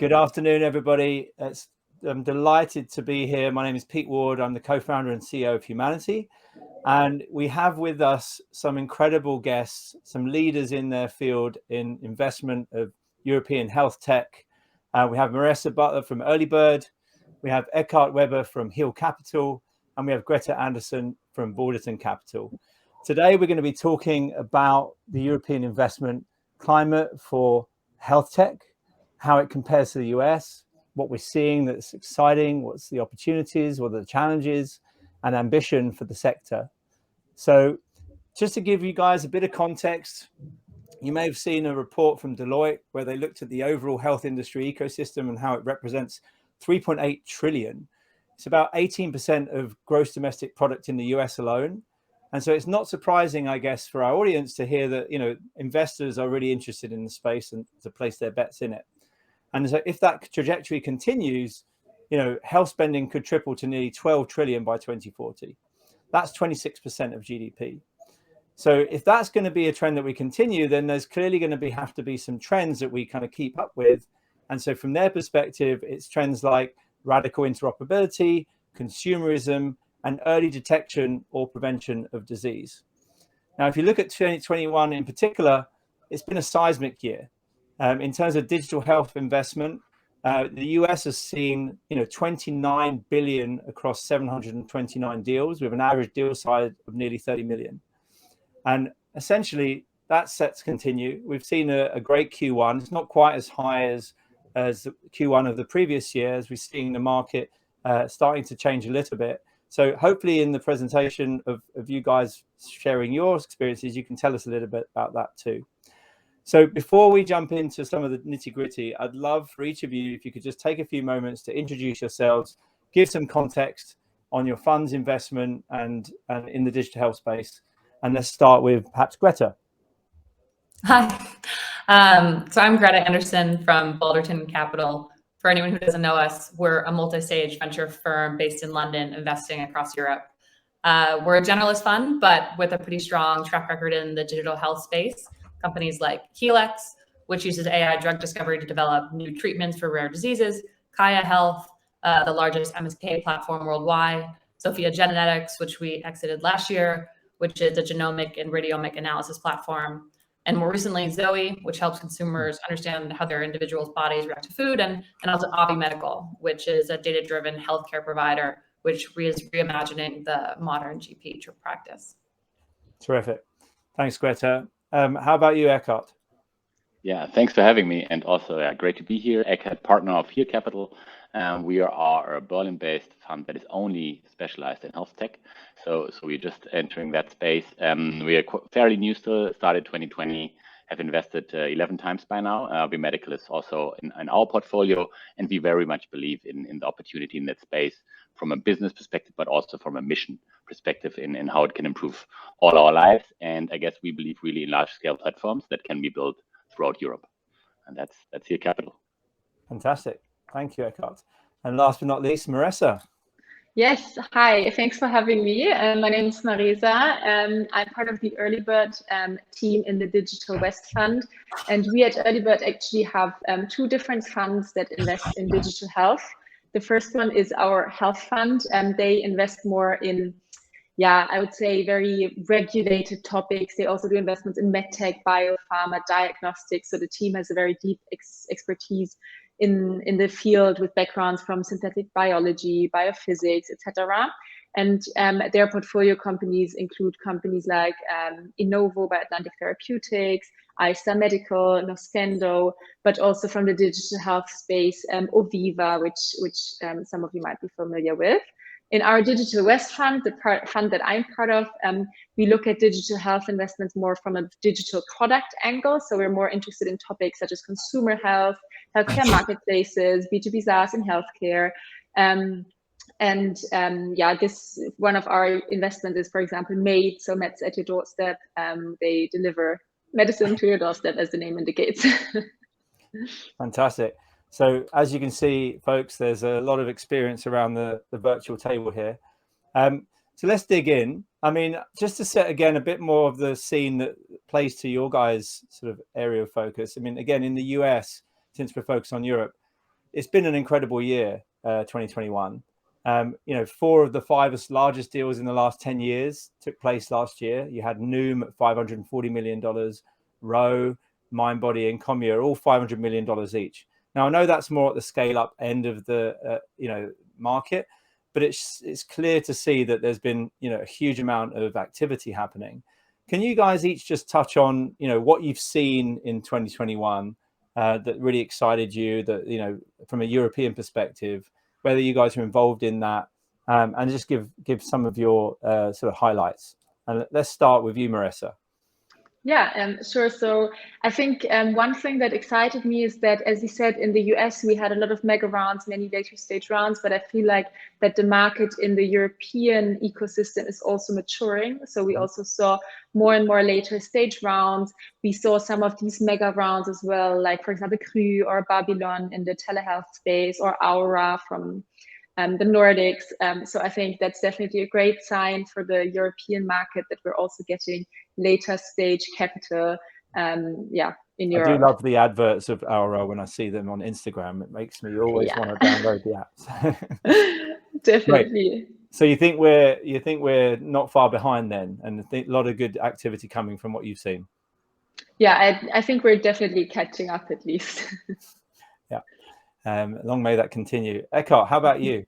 Good afternoon, everybody. I'm delighted to be here. My name is Pete Ward. I'm the co-founder and CEO of Humanity. And we have with us some incredible guests, some leaders in their field in investment of European health tech. We have Marissa Butler from Earlybird. We have Eckhart Weber from Heal Capital. And we have Greta Anderson from Balderton Capital. Today, we're going to be talking about the European investment climate for health tech, how it compares to the US, what we're seeing that's exciting, what's the opportunities, what are the challenges, and ambition for the sector. So just to give you guys a bit of context, you may have seen a report from Deloitte where they looked at the overall health industry ecosystem and how it represents 3.8 trillion. It's about 18% of gross domestic product in the US alone. And so it's not surprising, I guess, for our audience to hear that, investors are really interested in the space and to place their bets in it. And so if that trajectory continues, health spending could triple to nearly 12 trillion by 2040. That's 26% of GDP. So if that's going to be a trend that we continue, then there's clearly going to have to be some trends that we kind of keep up with. And so from their perspective, it's trends like radical interoperability, consumerism, and early detection or prevention of disease. Now, if you look at 2021 in particular, it's been a seismic year. In terms of digital health investment, the US has seen 29 billion across 729 deals with an average deal size of nearly 30 million. And essentially, that set to continue. We've seen a great Q1. It's not quite as high as the Q1 of the previous year, as we're seeing the market starting to change a little bit. So hopefully in the presentation of you guys sharing your experiences, you can tell us a little bit about that too. So before we jump into some of the nitty gritty, I'd love for each of you, if you could just take a few moments to introduce yourselves, give some context on your fund's investment and in the digital health space. And let's start with perhaps Greta. Hi, so I'm Greta Anderson from Balderton Capital. For anyone who doesn't know us, we're a multi-stage venture firm based in London, investing across Europe. We're a generalist fund, but with a pretty strong track record in the digital health space. Companies like Helix, which uses AI drug discovery to develop new treatments for rare diseases, Kaya Health, the largest MSK platform worldwide, Sophia Genetics, which we exited last year, which is a genomic and radiomic analysis platform. And more recently, Zoe, which helps consumers understand how their individual's bodies react to food, and also Avi Medical, which is a data-driven healthcare provider, which is reimagining the modern GP practice. Terrific. Thanks, Greta. How about you, Eckhart? Yeah, thanks for having me. And also, great to be here. Eckhart, partner of Heal Capital. We are a Berlin-based fund that is only specialized in health tech. So we're just entering that space. We are fairly new still, started 2020, have invested 11 times by now. Avi Medical is also in our portfolio, and we very much believe in the opportunity in that space from a business perspective, but also from a mission perspective in how it can improve all our lives. And I guess we believe really in large-scale platforms that can be built throughout Europe. And that's Heal Capital. Fantastic. Thank you, Eckhart. And last but not least, Marissa. Yes, hi, thanks for having me. My name is Marisa. I'm part of the Earlybird team in the Digital West Fund. And we at Earlybird actually have two different funds that invest in digital health. The first one is our health fund, and they invest more in, I would say, very regulated topics. They also do investments in medtech, biopharma, diagnostics. So the team has a very deep expertise in the field with backgrounds from synthetic biology, biophysics, etc. And their portfolio companies include companies like Innovo by Atlantic Therapeutics, Eisler Medical, Noskendo, but also from the digital health space, Oviva, which some of you might be familiar with. In our Digital West Fund, the fund that I'm part of, we look at digital health investments more from a digital product angle. So we're more interested in topics such as consumer health, healthcare marketplaces, B2B SaaS in healthcare. This one of our investments is, for example, Made. So Meds at your doorstep. They deliver medicine to your doorstep, as the name indicates. Fantastic. So as you can see, folks, there's a lot of experience around the virtual table here. So let's dig in. I mean, just to set again a bit more of the scene that plays to your guys' sort of area of focus. I mean, again, in the US, since we're focused on Europe, it's been an incredible year, 2021. 4 of the 5 largest deals in the last 10 years took place last year. You had Noom at $540 million, Ro, Mindbody, and Commure, all $500 million each. Now, I know that's more at the scale up end of the market, but it's clear to see that there's been a huge amount of activity happening. Can you guys each just touch on what you've seen in 2021 that really excited you, that from a European perspective, whether you guys are involved in that, and just give some of your sort of highlights. And let's start with you, Marisa. Yeah, sure. So I think one thing that excited me is that, as you said, in the US, we had a lot of mega rounds, many later stage rounds, but I feel like that the market in the European ecosystem is also maturing. So we also saw more and more later stage rounds. We saw some of these mega rounds as well, like, for example, Krü or Babylon in the telehealth space, or Aura from the Nordics. So I think that's definitely a great sign for the European market that we're also getting later stage capital. In Europe. I do love the adverts of Aura when I see them on Instagram. It makes me always want to download the apps. Definitely. Right. So you think we're not far behind then, and a lot of good activity coming from what you've seen? Yeah, I think we're definitely catching up at least. Yeah. Long may that continue. Eckhard, how about you?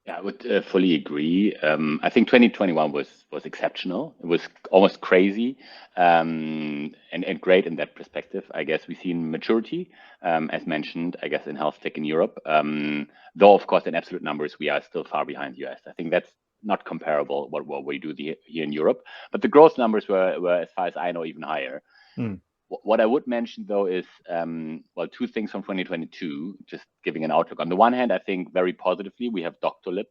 Yeah, I would fully agree. I think 2021 was exceptional. It was almost crazy, and great in that perspective. I guess we've seen maturity, as mentioned, I guess, in health tech in Europe. Though, of course, in absolute numbers, we are still far behind the US. I think that's not comparable what we do here in Europe. But the growth numbers were, as far as I know, even higher. What I would mention, though, is, 2 things from 2022, just giving an outlook. On the one hand, I think very positively, we have Doctolib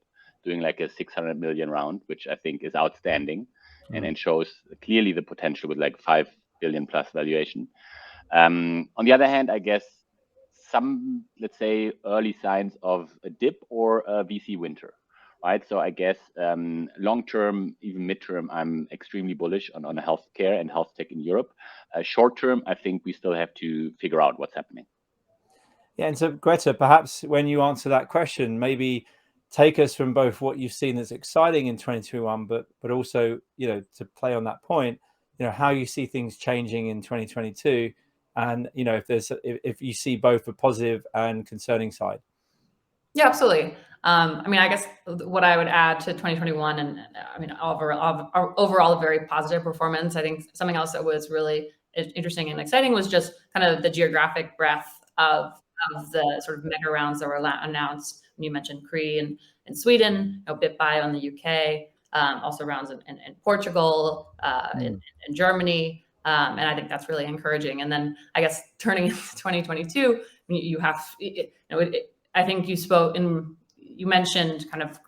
doing like a 600 million round, which I think is outstanding and shows clearly the potential with like 5 billion plus valuation. On the other hand, I guess some, let's say, early signs of a dip or a VC winter. Right, so I guess long term, even midterm, I'm extremely bullish on healthcare and health tech in Europe. Short term, I think we still have to figure out what's happening. Yeah, and so Greta, perhaps when you answer that question, maybe take us from both what you've seen that's exciting in 2021, but also to play on that point, how you see things changing in 2022, and if you see both a positive and concerning side. Yeah, absolutely. I guess what I would add to 2021, and overall a very positive performance. I think something else that was really interesting and exciting was just kind of the geographic breadth of the sort of mega rounds that were announced. You mentioned Krü in Sweden, BitBio in the UK, also rounds in Portugal, in Germany. And I think that's really encouraging. And then I guess turning into 2022, you have, I think you mentioned kind of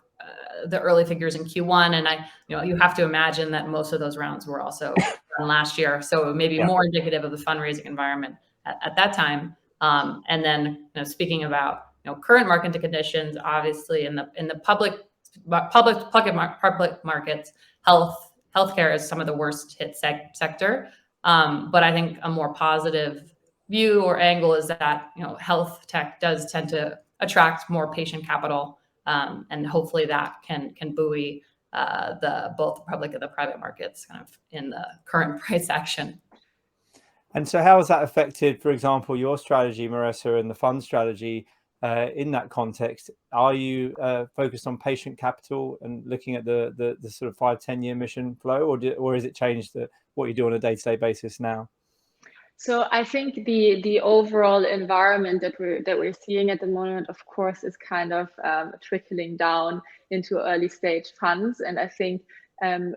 the early figures in Q1, and you have to imagine that most of those rounds were also done last year, so maybe more indicative of the fundraising environment at that time. And then speaking about current market conditions, obviously in the public markets, healthcare is some of the worst hit sector. But I think a more positive view or angle is that health tech does tend to attract more patient capital, and hopefully that can buoy both the public and the private markets kind of in the current price action. And so how has that affected, for example, your strategy, Marisa, and the fund strategy in that context? Are you focused on patient capital and looking at the sort of 5-10 year mission flow, or has it changed what you do on a day-to-day basis now? So I think the overall environment that we're seeing at the moment, of course, is kind of trickling down into early stage funds. And I think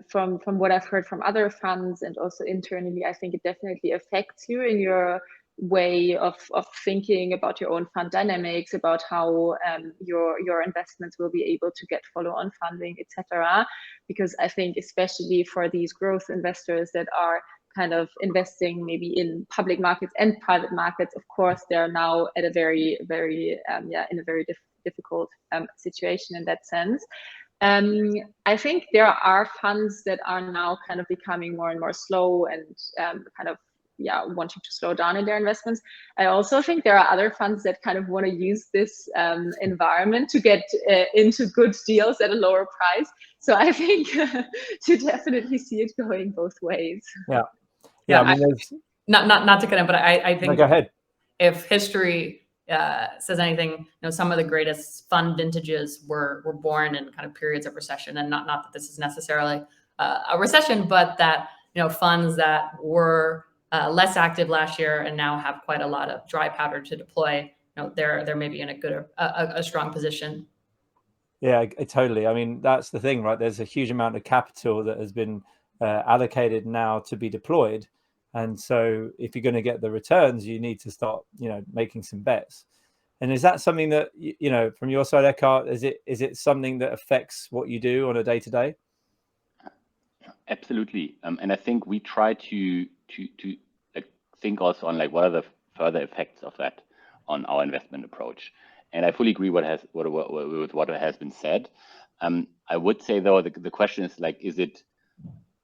from what I've heard from other funds and also internally, I think it definitely affects you in your way of thinking about your own fund dynamics, about how your investments will be able to get follow-on funding, etc. Because I think especially for these growth investors that are kind of investing maybe in public markets and private markets, of course, they're now at a very, very, in a very difficult situation in that sense. I think there are funds that are now kind of becoming more and more slow and kind of wanting to slow down in their investments. I also think there are other funds that kind of want to use this environment to get into good deals at a lower price. So I think you definitely see it going both ways. Yeah. I mean, there's not to cut in, but I no, think go ahead. if history says anything, some of the greatest fund vintages were born in kind of periods of recession, and not that this is necessarily a recession, but that funds that were less active last year and now have quite a lot of dry powder to deploy, they're maybe in a strong position. Yeah, totally. I mean, that's the thing, right? There's a huge amount of capital that has been allocated now to be deployed. And so if you're going to get the returns, you need to start, making some bets. And is that something that, from your side, Eckhart, is it something that affects what you do on a day-to-day? Absolutely. And I think we try to think also on what are the further effects of that on our investment approach. And I fully agree with what has been said. I would say, though, the question is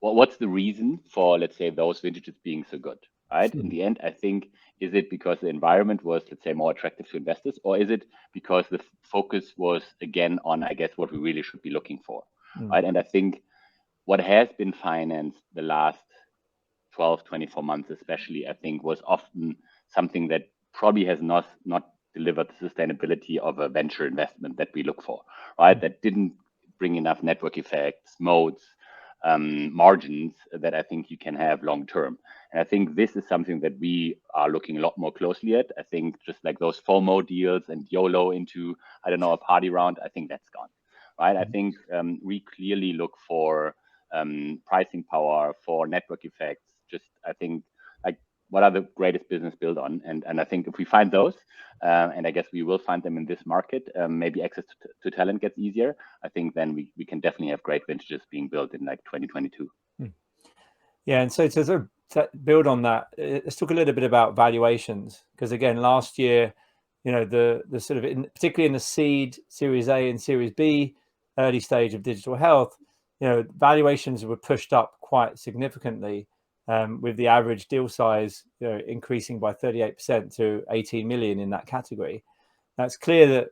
what's the reason for, let's say, those vintages being so good, right? In the end, I think, is it because the environment was, let's say, more attractive to investors, or is it because the focus was, again, on, I guess, what we really should be looking for, right? And I think what has been financed the last 12, 24 months, especially, I think, was often something that probably has not delivered the sustainability of a venture investment that we look for, right? That didn't bring enough network effects, modes, margins that I think you can have long term. And I think this is something that we are looking a lot more closely at. I think just like those FOMO deals and YOLO into, I don't know, a party round, I think that's gone, right? I think we clearly look for pricing power, for network effects. Just, I think, what are the greatest business built on? And I think if we find those, and I guess we will find them in this market, maybe access to talent gets easier. I think then we can definitely have great vintages being built in 2022. Yeah, and so to sort of build on that, let's talk a little bit about valuations, because again, last year, the sort of particularly in the seed, Series A and Series B, early stage of digital health, valuations were pushed up quite significantly. With the average deal size increasing by 38% to 18 million in that category. That's clear that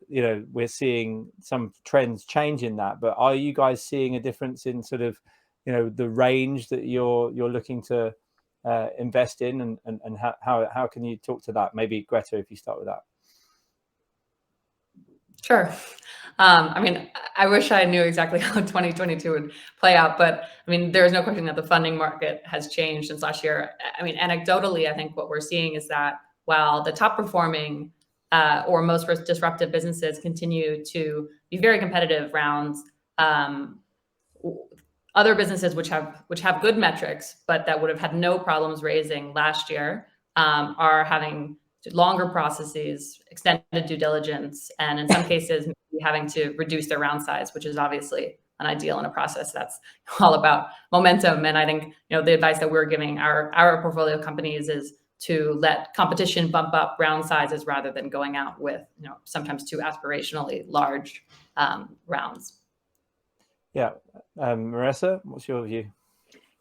we're seeing some trends change in that. But are you guys seeing a difference in sort of the range that you're looking to invest in, and how can you talk to that? Maybe Greta, if you start with that. Sure. I mean, I wish I knew exactly how 2022 would play out, but I mean, there is no question that the funding market has changed since last year. I mean, anecdotally, I think what we're seeing is that while the top performing or most disruptive businesses continue to be very competitive rounds, other businesses which have good metrics, but that would have had no problems raising last year, are having longer processes, extended due diligence, and in some cases having to reduce their round size, which is obviously an ideal in a process that's all about momentum. And I think the advice that we're giving our portfolio companies is to let competition bump up round sizes rather than going out with sometimes too aspirationally large rounds. Yeah, Marissa, what's your view?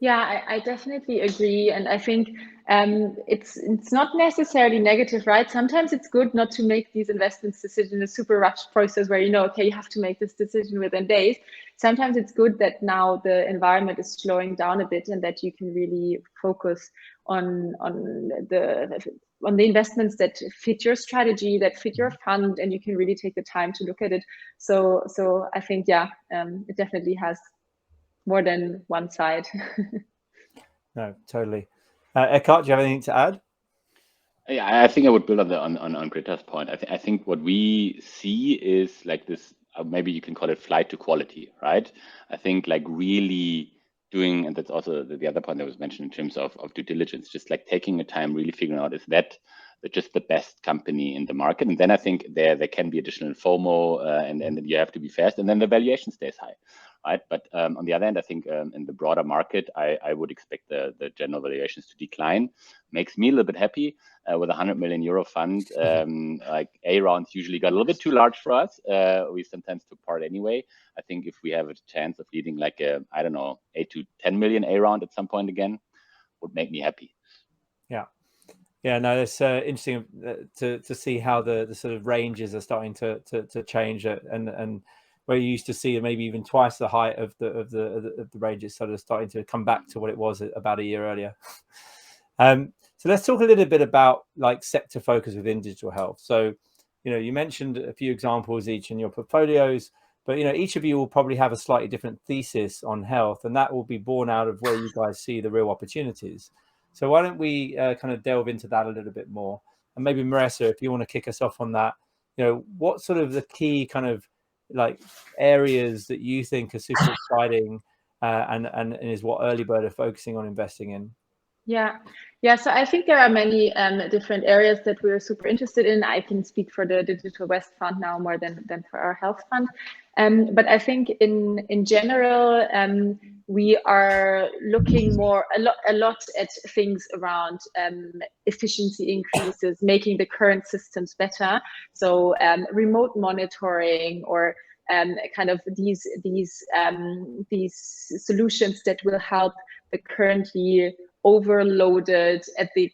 Yeah, I definitely agree. And I think it's not necessarily negative, right? Sometimes it's good not to make these investment decisions in a super rushed process where okay, you have to make this decision within days. Sometimes it's good that now the environment is slowing down a bit and that you can really focus on the investments that fit your strategy, that fit your fund, and you can really take the time to look at it. So I think, it definitely has more than one side. No, totally. Eckhart, do you have anything to add? Yeah, I think I would build on Greta's point. I think what we see is like this, maybe you can call it flight to quality, right? I think really doing, and that's also the other point that was mentioned in terms of due diligence, just like taking the time, really figuring out, is that just the best company in the market? And then I think there can be additional FOMO, and you have to be fast, and then the valuation stays high, right? But on the other hand, I think in the broader market, I would expect the general valuations to decline. Makes me a little bit happy with a 100 million euro fund. Like A rounds usually got a little bit too large for us. We sometimes took part anyway. I think if we have a chance of leading like a, I don't know, 8 to 10 million A round at some point again, would make me happy. Yeah, no, it's interesting to see how the sort of ranges are starting to change, and where you used to see maybe even twice the height of the range is sort of starting to come back to what it was about a year earlier. So let's talk a little bit about like sector focus within digital health. So, you mentioned a few examples each in your portfolios, but each of you will probably have a slightly different thesis on health, and that will be born out of where you guys see the real opportunities. So why don't we kind of delve into that a little bit more? And maybe Marisa, if you want to kick us off on that, what sort of the key kind of like areas that you think are super exciting and is what Earlybird are focusing on investing in? Yeah. So I think there are many different areas that we're super interested in. I can speak for the Digital West Fund now more than for our health fund. But I think in general, we are looking a lot at things around efficiency increases, making the current systems better. So remote monitoring or kind of these solutions that will help the currently overloaded at the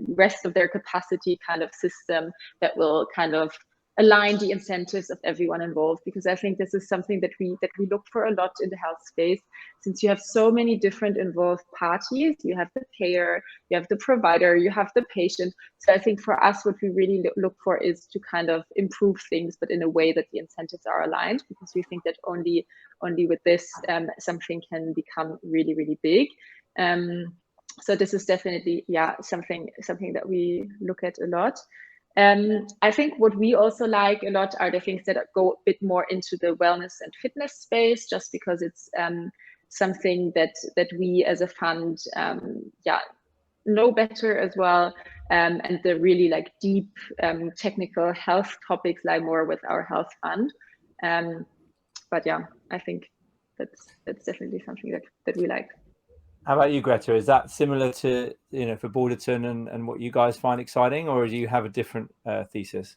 rest of their capacity kind of system that will kind of align the incentives of everyone involved, because I think this is something that we look for a lot in the health space, since you have so many different involved parties. You have the payer, you have the provider, you have the patient. So I think for us, what we really look for is to kind of improve things, but in a way that the incentives are aligned, because we think that only with this something can become really, really big. So this is definitely something that we look at a lot. I think what we also like a lot are the things that go a bit more into the wellness and fitness space, just because it's something that we as a fund know better as well, and the really like deep technical health topics lie more with our health fund. But yeah, I think that's definitely something that we like. How about you, Greta? Is that similar to, for Balderton and what you guys find exciting, or do you have a different thesis?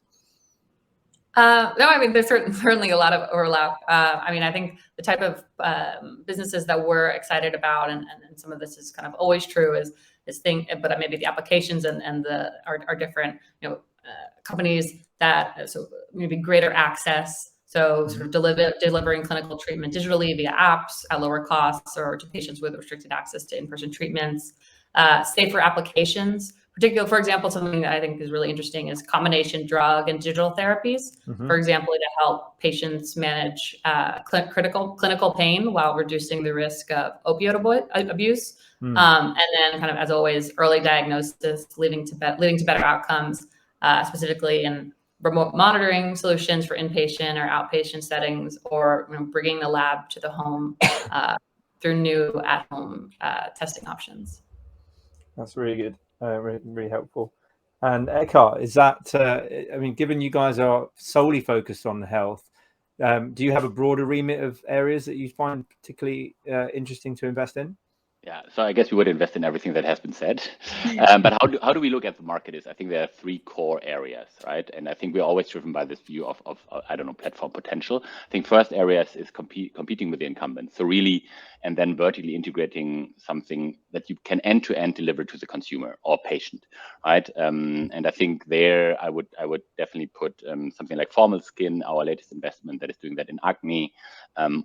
No, I mean, there's certainly a lot of overlap. I mean, I think the type of businesses that we're excited about, and some of this is kind of always true, but maybe the applications and are different. Companies that so maybe greater access. So sort of delivering clinical treatment digitally via apps at lower costs, or to patients with restricted access to in-person treatments. Safer applications, particularly, for example, something that I think is really interesting is combination drug and digital therapies. For example, to help patients manage clinical pain while reducing the risk of opioid abuse. And then kind of, as always, early diagnosis leading to better outcomes, specifically in remote monitoring solutions for inpatient or outpatient settings, or bringing the lab to the home through new at-home testing options. That's really good, really helpful. And Eckhart, is that, I mean, given you guys are solely focused on health, do you have a broader remit of areas that you find particularly interesting to invest in? Yeah, so I guess we would invest in everything that has been said. But how do we look at the market I think there are three core areas, right? And I think we're always driven by this view of I don't know, platform potential. I think first areas is competing with the incumbents. So really, and then vertically integrating something that you can end-to-end deliver to the consumer or patient, right? And I think there I would definitely put something like Formal Skin, our latest investment that is doing that in acne,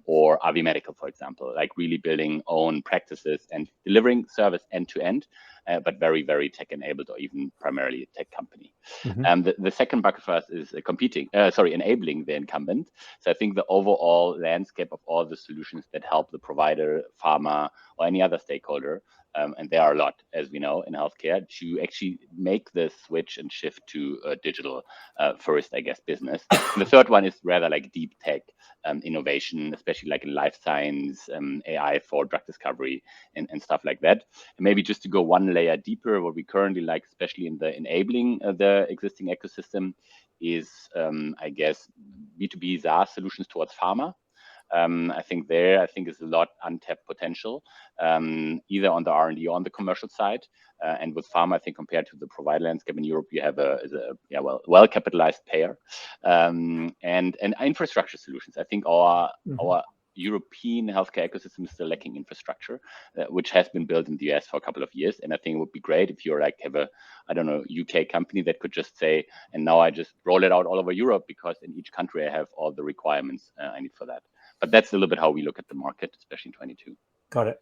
or Avi Medical, for example, like really building own practices and delivering service end-to-end, but very, very tech-enabled, or even primarily a tech company. The second bucket for us is enabling the incumbent. So I think the overall landscape of all the solutions that help the provider, pharma, or any other stakeholder, and there are a lot, as we know, in healthcare, to actually make the switch and shift to digital first, I guess, business. And the third one is rather like deep tech innovation, especially like in life science, AI for drug discovery and stuff like that. And maybe just to go one layer deeper, what we currently like, especially in the enabling the existing ecosystem, is, I guess, B2B SaaS solutions towards pharma. I think is a lot untapped potential, either on the R&D or on the commercial side. And with pharma, I think compared to the provider landscape in Europe, you have a well-capitalized payer, and infrastructure solutions. I think our European healthcare ecosystem is still lacking infrastructure, which has been built in the US for a couple of years. And I think it would be great if you're like have a, I don't know, UK company that could just say, and now I just roll it out all over Europe because in each country I have all the requirements I need for that. But that's a little bit how we look at the market, especially in 22. Got it.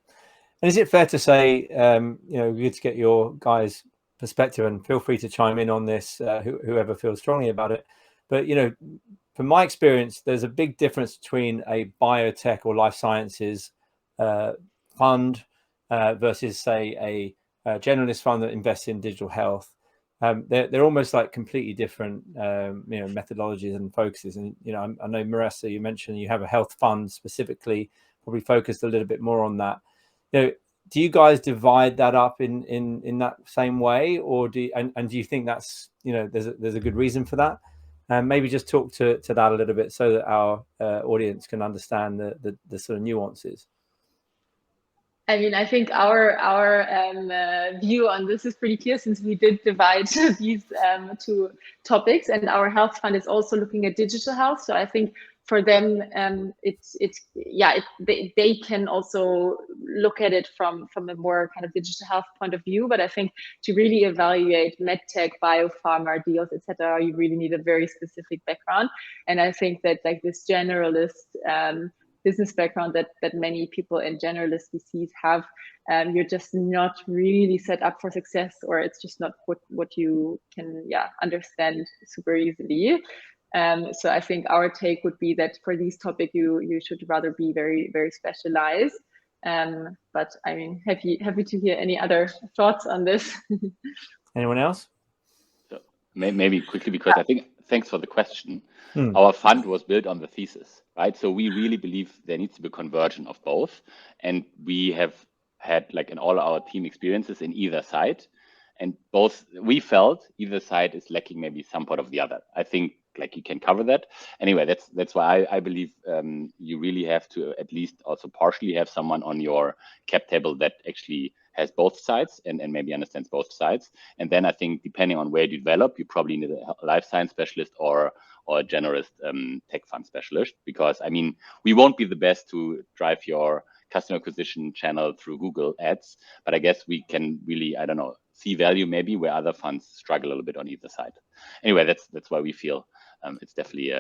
And is it fair to say, good to get your guys' perspective, and feel free to chime in on this, whoever feels strongly about it. But, from my experience, there's a big difference between a biotech or life sciences fund versus, say, a generalist fund that invests in digital health. They're almost like completely different, methodologies and focuses. And, I know, Marisa, you mentioned you have a health fund specifically, probably focused a little bit more on that. Do you guys divide that up in that same way, or do you think that's, there's a good reason for that? And maybe just talk to that a little bit so that our audience can understand the sort of nuances. I mean, I think our view on this is pretty clear, since we did divide these two topics, and our health fund is also looking at digital health. So I think for them, they can also look at it from a more kind of digital health point of view. But I think to really evaluate medtech, biopharma deals, etc., you really need a very specific background. And I think that like this generalist business background that many people in generalist VCs have, you're just not really set up for success, or it's just not what you can understand super easily. So I think our take would be that for these topics, you should rather be very, very specialized. But I mean, happy to hear any other thoughts on this. Anyone else? So maybe quickly, because I think, thanks for the question. Our fund was built on the thesis, right? So we really believe there needs to be a conversion of both. And we have had, like, in all our team experiences in either side. And both, we felt either side is lacking maybe some part of the other. I think like you can cover that. Anyway, that's why I believe you really have to at least also partially have someone on your cap table that actually has both sides and maybe understands both sides. And then I think depending on where you develop, you probably need a life science specialist or a generalist tech fund specialist, because I mean, we won't be the best to drive your customer acquisition channel through Google ads, but I guess we can really, I don't know, see value maybe where other funds struggle a little bit on either side. Anyway, that's why we feel it's definitely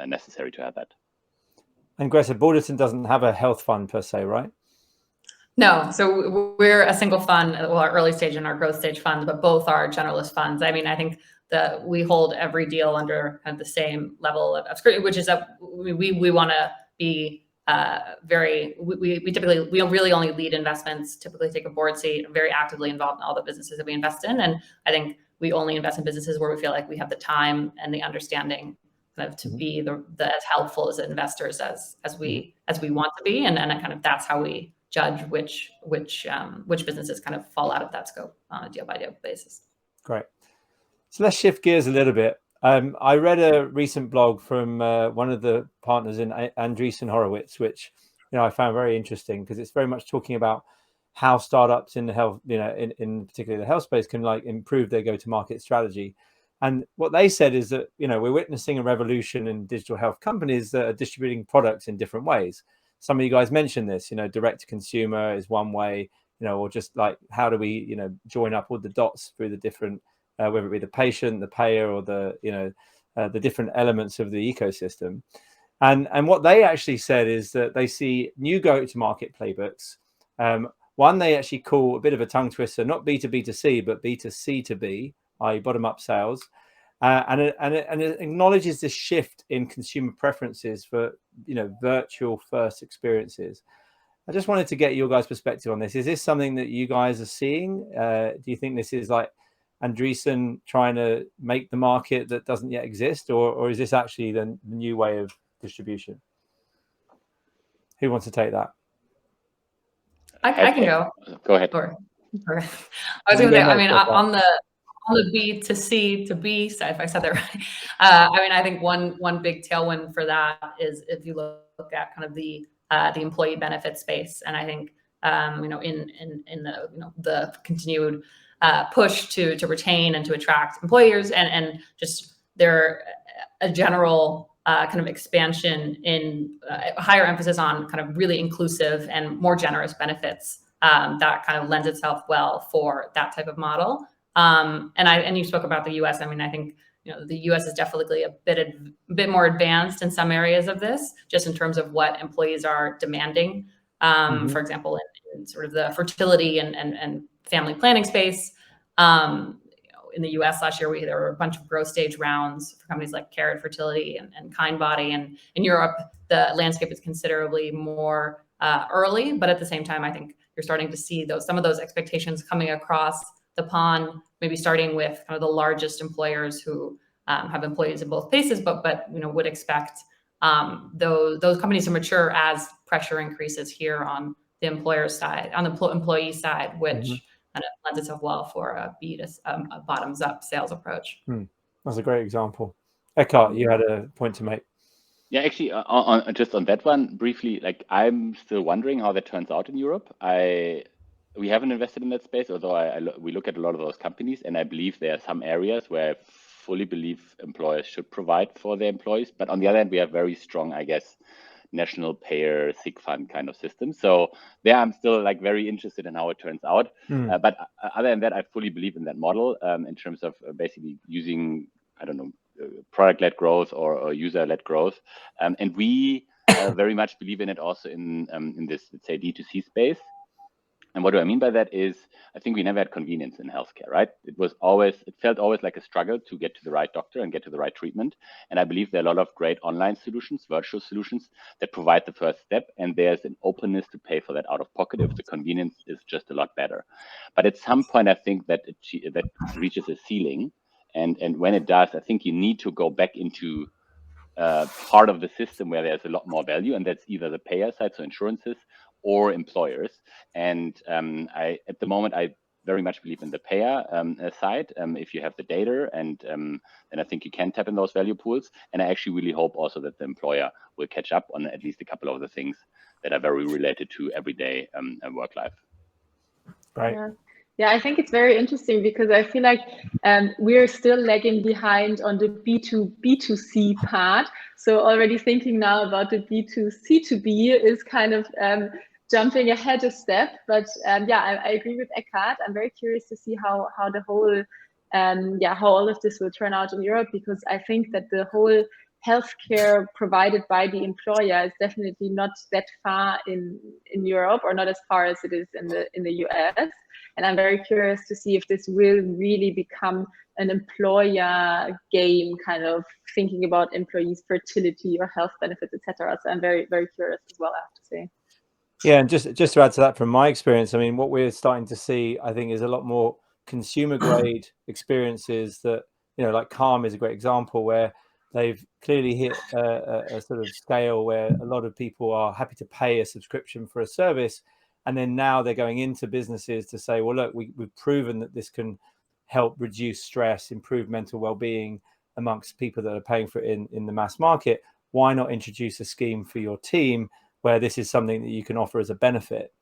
necessary to have that. And Greta, Balderton doesn't have a health fund per se, right? No, so we're a single fund, well, our early stage and our growth stage funds, but both are generalist funds. I mean, I think that we hold every deal under kind of the same level of scrutiny, which is that we want to be we typically, we really only lead investments, typically take a board seat, very actively involved in all the businesses that we invest in. And I think we only invest in businesses where we feel like we have the time and the understanding kind of to be the as helpful as investors as we want to be. And kind of that's how we judge which businesses kind of fall out of that scope on a deal by deal basis. Great. So let's shift gears a little bit. I read a recent blog from one of the partners in Andreessen Horowitz, which I found very interesting, because it's very much talking about how startups in the health, in particularly the health space, can like improve their go-to-market strategy. And what they said is that we're witnessing a revolution in digital health companies that are distributing products in different ways. Some of you guys mentioned this, direct to consumer is one way, or just like how do we join up all the dots through the different whether it be the patient, the payer, or the different elements of the ecosystem. And what they actually said is that they see new go-to-market playbooks. One they actually call a bit of a tongue twister, not B2B to C, but B2C to B, i.e. bottom-up sales. And it acknowledges this shift in consumer preferences for virtual first experiences. I just wanted to get your guys' perspective on this. Is this something that you guys are seeing? Do you think this is like Andreessen trying to make the market that doesn't yet exist, or is this actually the new way of distribution? Who wants to take that? I can go. Go ahead. Or I was going to say, I mean, on the B to C to B side, if I said that right. I mean, I think one big tailwind for that is if you look at kind of the employee benefit space, and I think in the continued push to retain and to attract employers, and just there a general kind of expansion in higher emphasis on kind of really inclusive and more generous benefits that kind of lends itself well for that type of model. And you spoke about the U.S. I mean, I think the U.S. is definitely a bit more advanced in some areas of this, just in terms of what employees are demanding. For example, in sort of the fertility and family planning space. In the U.S. last year, there were a bunch of growth stage rounds for companies like Carrot Fertility and Kindbody. And in Europe, the landscape is considerably more early, but at the same time, I think you're starting to see some of those expectations coming across the pond, maybe starting with kind of the largest employers who have employees in both places, but would expect those companies to mature as pressure increases here on the employer side, on the employee side, which kind of lends itself well for a bottoms up sales approach. That's a great example. Eckhart, you had a point to make. Yeah, actually, just on that one briefly, like I'm still wondering how that turns out in Europe. We haven't invested in that space, although we look at a lot of those companies, and I believe there are some areas where I fully believe employers should provide for their employees. But on the other hand, we have very strong, I guess, national payer sick fund kind of system. So there I'm still like very interested in how it turns out. But other than that, I fully believe in that model in terms of basically using, I don't know, product-led growth or user-led growth. And we very much believe in it also in this, let's say, D2C space. And what do I mean by that is, I think we never had convenience in healthcare, right? It felt always like a struggle to get to the right doctor and get to the right treatment. And I believe there are a lot of great online solutions, virtual solutions that provide the first step. And there's an openness to pay for that out of pocket if the convenience is just a lot better. But at some point, I think that that reaches a ceiling. And when it does, I think you need to go back into part of the system where there's a lot more value. And that's either the payer side, so insurances, or employers. And at the moment, I very much believe in the payer side. If you have the data, and then I think you can tap in those value pools. And I actually really hope also that the employer will catch up on at least a couple of the things that are very related to everyday work life. Right. Yeah, I think it's very interesting because I feel like we're still lagging behind on the B2C part. So already thinking now about the B2C2B is kind of jumping ahead a step. But yeah, I agree with Eckhart. I'm very curious to see how the whole, how all of this will turn out in Europe, because I think that the whole healthcare provided by the employer is definitely not that far in Europe, or not as far as it is in the US. And I'm very curious to see if this will really become an employer game, kind of thinking about employees' fertility or health benefits, etc. So I'm very, very curious as well, I have to say. Yeah, and just to add to that, from my experience, I mean, what we're starting to see, I think, is a lot more consumer grade experiences that, like Calm is a great example, where they've clearly hit a sort of scale where a lot of people are happy to pay a subscription for a service. And then now they're going into businesses to say, well, look, we've proven that this can help reduce stress, improve mental well-being amongst people that are paying for it in the mass market. Why not introduce a scheme for your team where this is something that you can offer as a benefit?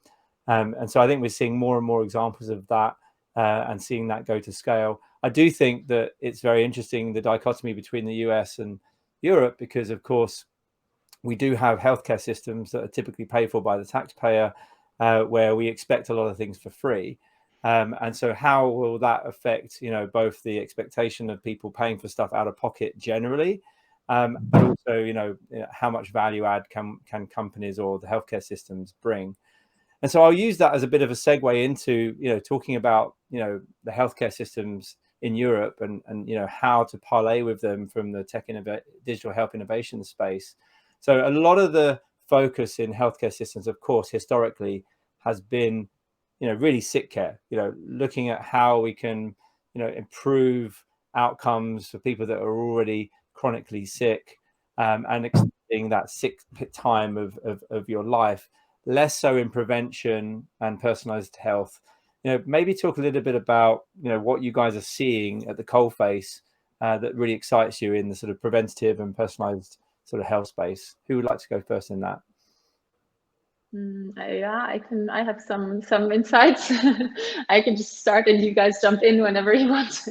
And so I think we're seeing more and more examples of that and seeing that go to scale. I do think that it's very interesting, the dichotomy between the US and Europe, because, of course, we do have healthcare systems that are typically paid for by the taxpayer, where we expect a lot of things for free. And so how will that affect, both the expectation of people paying for stuff out of pocket generally, but also, how much value add can companies or the healthcare systems bring? And so I'll use that as a bit of a segue into, talking about, the healthcare systems in Europe and how to parlay with them from the digital health innovation space. So a lot of the focus in healthcare systems, of course, historically has been, really sick care, looking at how we can, improve outcomes for people that are already chronically sick, and extending that sick time of your life, less so in prevention and personalized health. Maybe talk a little bit about, what you guys are seeing at the coalface that really excites you in the sort of preventative and personalized sort of health space. Who would like to go first in that? I have some insights. I can just start and you guys jump in whenever you want.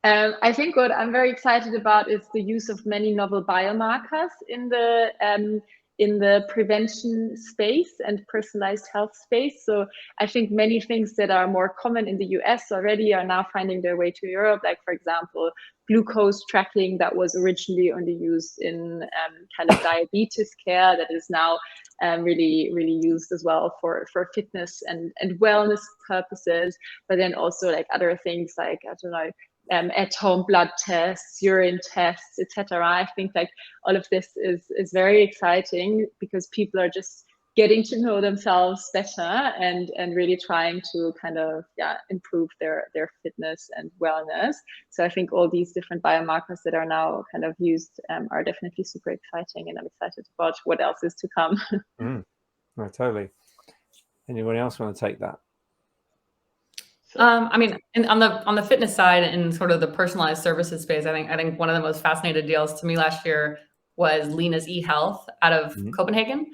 I think what I'm very excited about is the use of many novel biomarkers in the prevention space and personalized health space. So I think many things that are more common in the US already are now finding their way to Europe, like, for example, glucose tracking that was originally only used in kind of diabetes care that is now really used as well for fitness and wellness purposes, but then also like other things like, I don't know, at-home blood tests, urine tests, etc. I think like all of this is very exciting because people are just getting to know themselves better and really trying to kind of improve their fitness and wellness. So I think all these different biomarkers that are now kind of used are definitely super exciting, and I'm excited about what else is to come. No, totally. Anyone else want to take that? I mean, on the fitness side and sort of the personalized services space, I think one of the most fascinating deals to me last year was Lena's eHealth out of Copenhagen,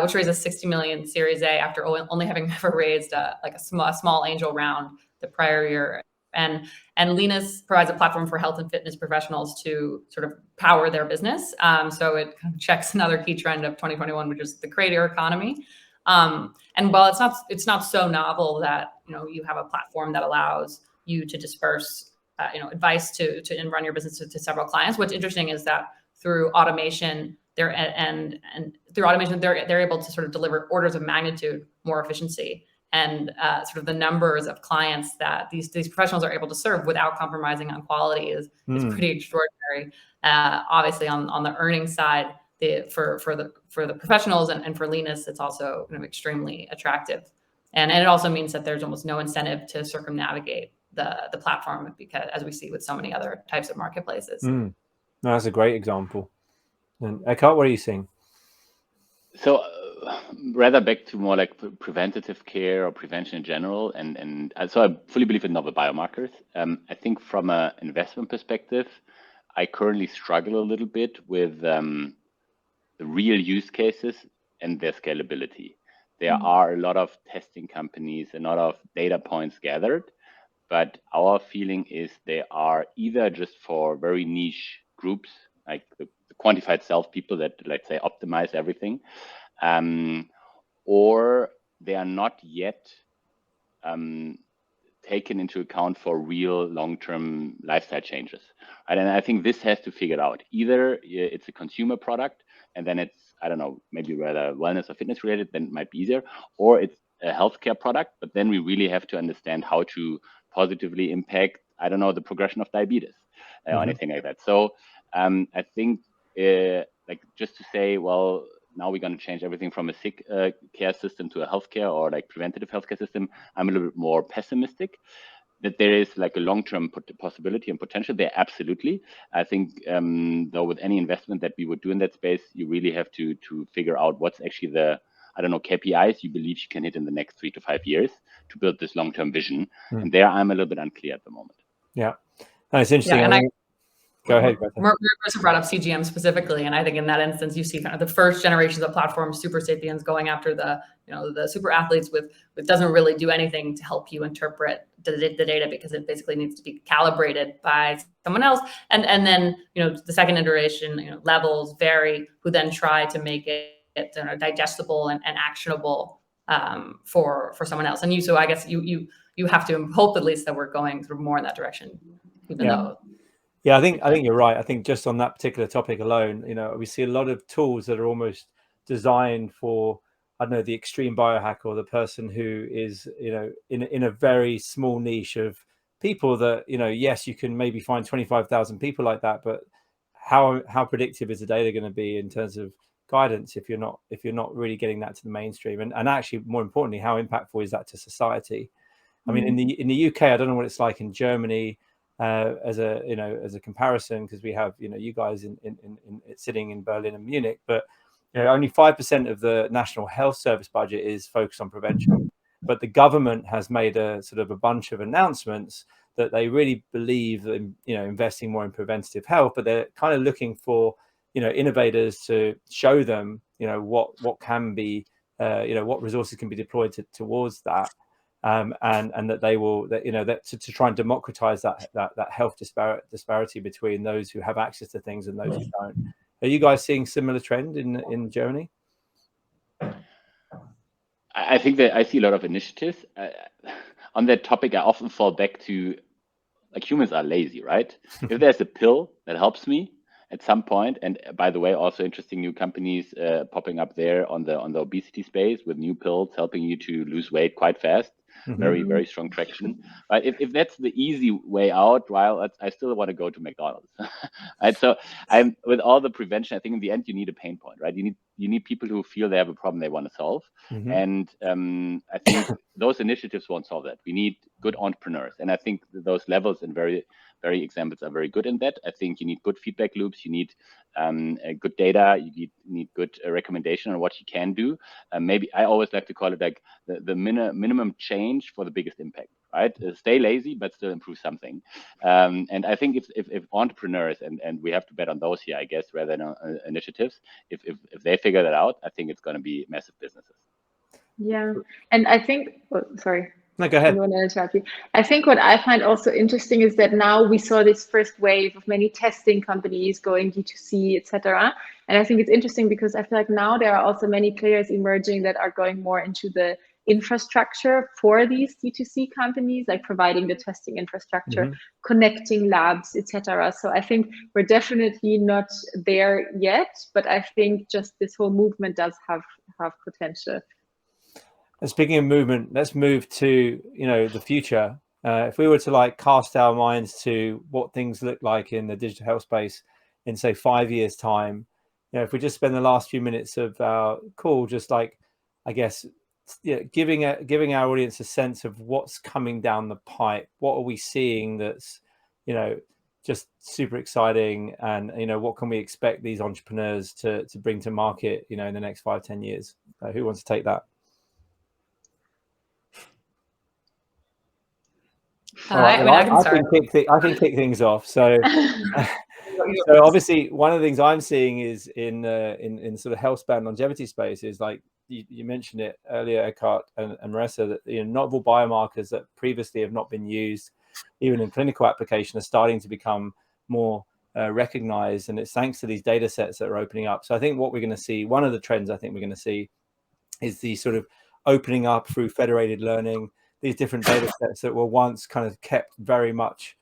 which raised a 60 million Series A after only having ever raised like a small angel round the prior year. And Lena's provides a platform for health and fitness professionals to sort of power their business. So it kind of checks another key trend of 2021, which is the creator economy. And while it's not so novel that you have a platform that allows you to disperse advice to and run your business to several clients. What's interesting is that through automation, they're able to sort of deliver orders of magnitude more efficiency and sort of the numbers of clients that these professionals are able to serve without compromising on quality is pretty extraordinary. Obviously, on the earnings side, for the professionals and for Lena's, it's also extremely attractive, and it also means that there's almost no incentive to circumnavigate the platform, because as we see with so many other types of marketplaces. No, that's a great example. And Eckhart, what are you seeing? So rather back to more like preventative care or prevention in general, and so I fully believe in novel biomarkers. I think from an investment perspective, I currently struggle a little bit with the real use cases and their scalability. There are a lot of testing companies, a lot of data points gathered, but our feeling is they are either just for very niche groups, like the quantified self people that, let's say, optimize everything, or they are not yet taken into account for real long-term lifestyle changes. And I think this has to figure out. Either it's a consumer product, and then it's, I don't know, maybe rather wellness or fitness related, then it might be easier, or it's a healthcare product, but then we really have to understand how to positively impact, I don't know, the progression of diabetes or anything like that. So I think like just to say, well, now we're going to change everything from a sick care system to a healthcare or like preventative healthcare system, I'm a little bit more pessimistic. That there is like a long-term possibility and potential there, absolutely. I think though with any investment that we would do in that space, you really have to figure out what's actually the, I don't know, KPIs you believe you can hit in the next 3 to 5 years to build this long-term vision. And there I'm a little bit unclear at the moment. Yeah, no, it's interesting. Yeah, Go ahead. Marissa brought up CGM specifically, and I think in that instance, you see kind of the first generations of platforms, super sapiens, going after the super athletes with doesn't really do anything to help you interpret the data, because it basically needs to be calibrated by someone else. And then the second iteration, levels vary, who then try to make it digestible and actionable for someone else. And so I guess you have to hope at least that we're going sort of more in that direction, even though. Yeah, I think you're right. I think just on that particular topic alone, we see a lot of tools that are almost designed for, I don't know, the extreme biohacker or the person who is, in a very small niche of people that, yes, you can maybe find 25,000 people like that, but how predictive is the data going to be in terms of guidance if you're not really getting that to the mainstream, and actually more importantly, how impactful is that to society? I mean, in the UK, I don't know what it's like in Germany. As a comparison, because we have you guys in sitting in Berlin and Munich, but only 5% of the National Health Service budget is focused on prevention. But the government has made a sort of a bunch of announcements that they really believe in investing more in preventative health, but they're kind of looking for innovators to show them what can be what resources can be deployed towards that. and that they will, that, you know, that to try and democratize that health disparity between those who have access to things and those who don't. Are you guys seeing similar trend in Germany? I think that I see a lot of initiatives. On that topic, I often fall back to, like, humans are lazy, right? If there's a pill that helps me at some point, and by the way, also interesting new companies popping up there on the obesity space with new pills helping you to lose weight quite fast. Very, very strong traction. But if that's the easy way out, well, I still want to go to McDonald's. Right? So I'm with all the prevention, I think in the end you need a pain point, right? You need people who feel they have a problem they want to solve. And I think those initiatives won't solve that. We need good entrepreneurs. And I think those levels and very examples are very good in that. I think you need good feedback loops. You need good data. You need good recommendation on what you can do. Maybe I always like to call it like the minimum change for the biggest impact, right? Stay lazy, but still improve something. And I think if entrepreneurs, and we have to bet on those here, I guess, rather than initiatives, if they figure that out, I think it's going to be massive businesses. Yeah, and I think, sorry. No, go ahead. I don't want to interrupt you. I think what I find also interesting is that now we saw this first wave of many testing companies going D2C, etc. And I think it's interesting because I feel like now there are also many players emerging that are going more into the infrastructure for these D2C companies, like providing the testing infrastructure, connecting labs, etc. So I think we're definitely not there yet, but I think just this whole movement does have potential. And speaking of movement, let's move to, you know, the future. If we were to like cast our minds to what things look like in the digital health space in, say, 5 years' time, you know, if we just spend the last few minutes of our call just like, I guess, you know, giving our audience a sense of what's coming down the pipe, what are we seeing that's, you know, just super exciting, and, you know, what can we expect these entrepreneurs to bring to market, you know, in the next 5-10 years? Who wants to take that? All right, well, I can kick things off. So, so obviously, one of the things I'm seeing is in sort of health span longevity space is, like you mentioned it earlier, Eckhart and Marissa, that, you know, novel biomarkers that previously have not been used, even in clinical application, are starting to become more recognized, and it's thanks to these data sets that are opening up. So I think what we're going to see, one of the trends I think we're going to see, is the sort of opening up through federated learning, these different data sets that were once kind of kept very much,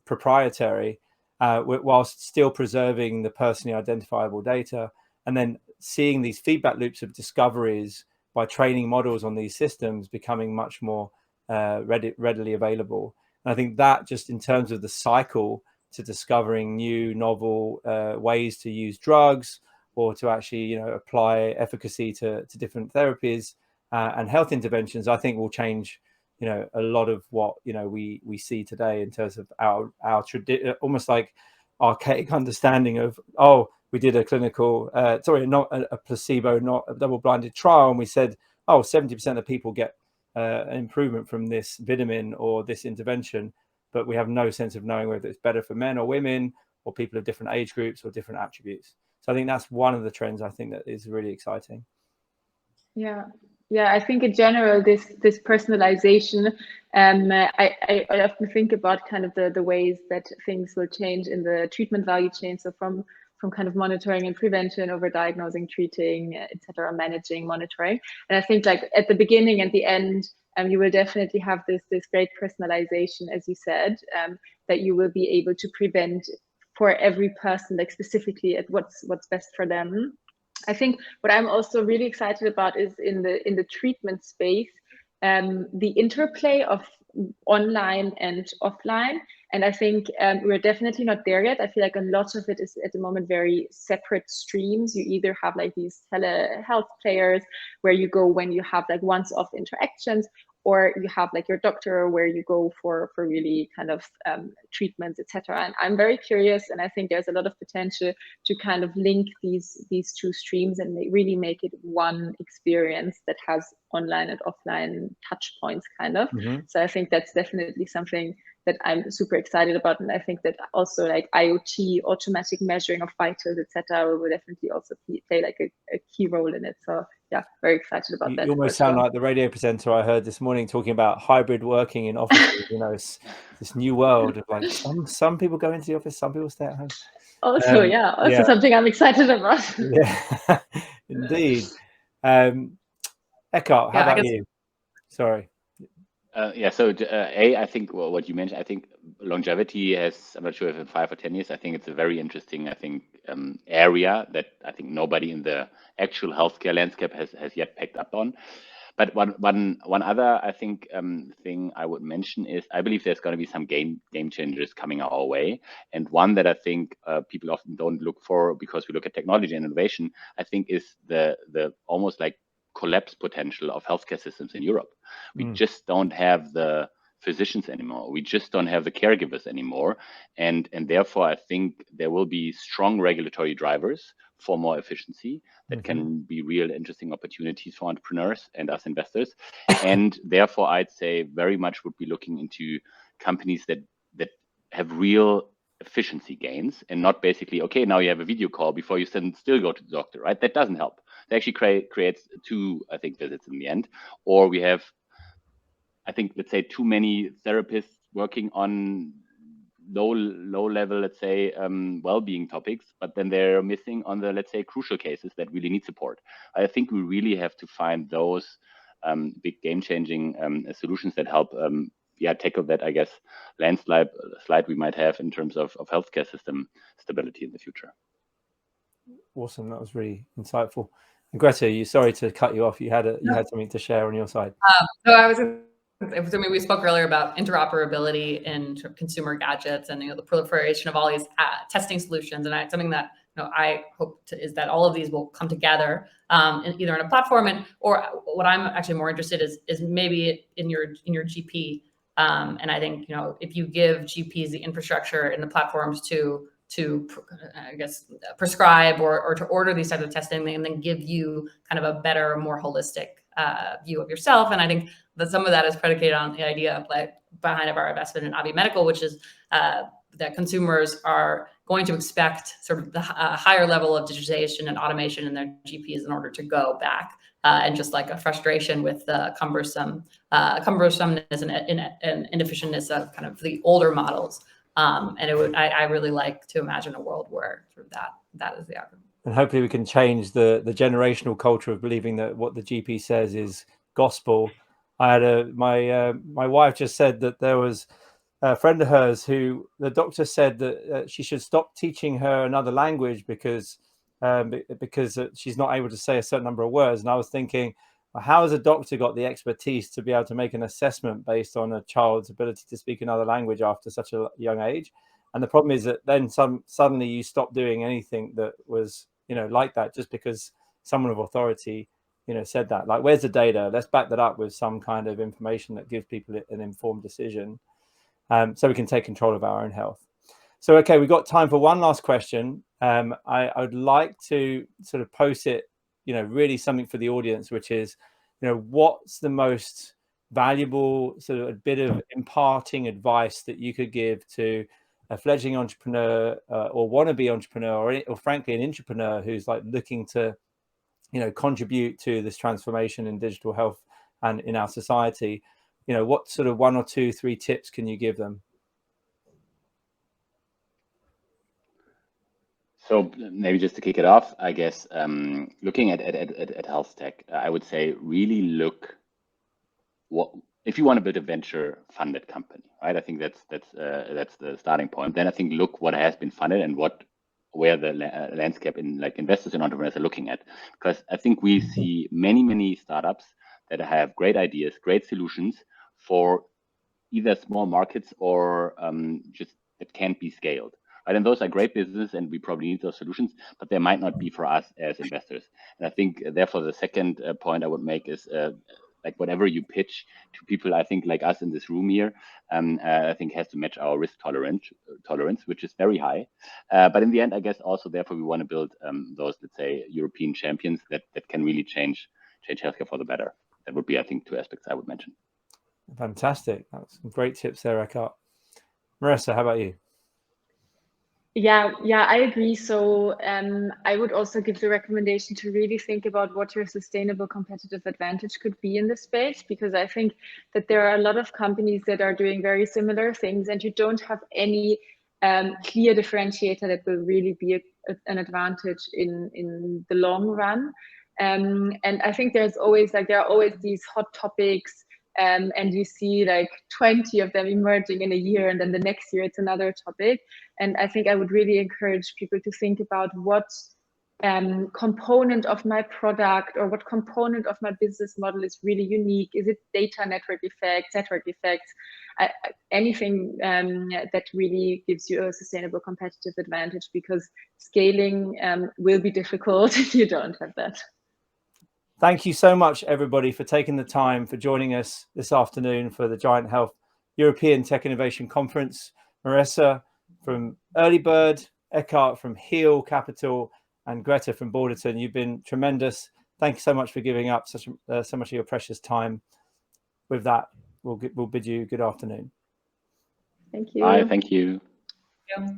proprietary, whilst still preserving the personally identifiable data, and then seeing these feedback loops of discoveries by training models on these systems becoming much more readily available. And I think that, just in terms of the cycle to discovering new novel ways to use drugs, or to actually, you know, apply efficacy to different therapies and health interventions, I think will change, you know, a lot of what, you know, we see today in terms of our almost like archaic understanding of, oh, we did a clinical, not a placebo, not a double-blinded trial, and we said, oh, 70% of people get an improvement from this vitamin or this intervention, but we have no sense of knowing whether it's better for men or women or people of different age groups or different attributes. So I think that's one of the trends I think that is really exciting. Yeah, I think in general, this personalization, I often think about kind of the ways that things will change in the treatment value chain. So from kind of monitoring and prevention over diagnosing, treating, etc., managing, monitoring. And I think, like, at the beginning and the end, you will definitely have this great personalization, as you said, that you will be able to prevent for every person, like specifically at what's best for them. I think what I'm also really excited about is in the treatment space, the interplay of online and offline. And I think we're definitely not there yet. I feel like a lot of it is at the moment very separate streams. You either have like these telehealth players where you go when you have like once-off interactions, or you have like your doctor where you go for really kind of treatments, etc. And I'm very curious, and I think there's a lot of potential to kind of link these two streams and really make it one experience that has online and offline touch points, kind of. So I think that's definitely something that I'm super excited about. And I think that also like IoT, automatic measuring of vitals, etc., will definitely also play like a key role in it. So yeah, very excited about that. You almost sound like the radio presenter I heard this morning talking about hybrid working in offices. You know, it's this new world of like some people go into the office, some people stay at home. Also, something I'm excited about. Yeah, indeed. Eckhart, how about you? Sorry. I think what you mentioned, I think longevity has, I'm not sure if in 5 or 10 years, I think it's a very interesting, area that I think nobody in the actual healthcare landscape has yet picked up on. But one other, I think, thing I would mention is I believe there's going to be some game changers coming our way. And one that I think people often don't look for because we look at technology and innovation, I think is the almost like collapse potential of healthcare systems in Europe. We just don't have the physicians anymore. We just don't have the caregivers anymore. And therefore, I think there will be strong regulatory drivers for more efficiency that can be real interesting opportunities for entrepreneurs and us investors. And therefore, I'd say very much would be looking into companies that have real efficiency gains and not basically, okay, now you have a video call before you still go to the doctor, right? That doesn't help. It actually creates 2, I think, visits in the end. Or we have, I think, let's say, too many therapists working on low level, let's say, well-being topics, but then they're missing on the, let's say, crucial cases that really need support. I think we really have to find those big game-changing solutions that help tackle that, I guess, landslide we might have in terms of healthcare system stability in the future. Awesome, that was really insightful. And Greta, sorry to cut you off. You had something to share on your side. We spoke earlier about interoperability in consumer gadgets and the proliferation of all these testing solutions, and something that I hope is that all of these will come together either in a platform or what I'm actually more interested is maybe in your GP. And I think if you give GPs the infrastructure and the platforms to I guess prescribe or to order these types of testing and then give you kind of a better, more holistic view of yourself. And I think that some of that is predicated on the idea of behind our investment in Avi Medical, which is that consumers are going to expect sort of the higher level of digitization and automation in their GPs in order to go back. And just like a frustration with the cumbersomeness and inefficientness of kind of the older models. And I really like to imagine a world where sort of that is the outcome. And hopefully we can change the generational culture of believing that what the GP says is gospel. I had my wife just said that there was a friend of hers who the doctor said that she should stop teaching her another language because she's not able to say a certain number of words. And I was thinking, how has a doctor got the expertise to be able to make an assessment based on a child's ability to speak another language after such a young age? And the problem is that then suddenly you stop doing anything that was, like that, just because someone of authority, said that. Like, where's the data? Let's back that up with some kind of information that gives people an informed decision, so we can take control of our own health. So, okay, we've got time for one last question. I would like to sort of pose it, really something for the audience, which is, what's the most valuable sort of a bit of imparting advice that you could give to a fledgling entrepreneur or wannabe entrepreneur or frankly an entrepreneur who's like looking to contribute to this transformation in digital health and in our society? What sort of 1 or 2, 3 tips can you give them? So maybe just to kick it off, I guess looking at health tech, I would say really look if you want to build a venture funded company, right? I think that's the starting point. Then I think look what has been funded and where the landscape in like investors and entrepreneurs are looking at, because I think we see many startups that have great ideas, great solutions for either small markets or just that can't be scaled. Right? And those are great business, and we probably need those solutions, but they might not be for us as investors. And I think therefore the second point I would make is like whatever you pitch to people, I think like us in this room here, I think has to match our risk tolerance, which is very high. But in the end, I guess also therefore we want to build those, let's say, European champions that can really change healthcare for the better. That would be, I think, 2 aspects I would mention. Fantastic. That's some great tips there, Eckhart. Marissa, how about you? Yeah, I agree. So I would also give the recommendation to really think about what your sustainable competitive advantage could be in this space, because I think that there are a lot of companies that are doing very similar things, and you don't have any clear differentiator that will really be an advantage in the long run. And I think there are always these hot topics. And you see like 20 of them emerging in a year, and then the next year it's another topic. And I think I would really encourage people to think about what component of my product or what component of my business model is really unique. Is it data network effects, anything that really gives you a sustainable competitive advantage, because scaling will be difficult if you don't have that. Thank you so much, everybody, for taking the time for joining us this afternoon for the Giant Health European Tech Innovation Conference. Marissa from Earlybird, Eckhart from Heal Capital, and Greta from Balderton. You've been tremendous. Thank you so much for giving up so much of your precious time. With that, we'll bid you good afternoon. Thank you. Bye. Thank you. Yeah.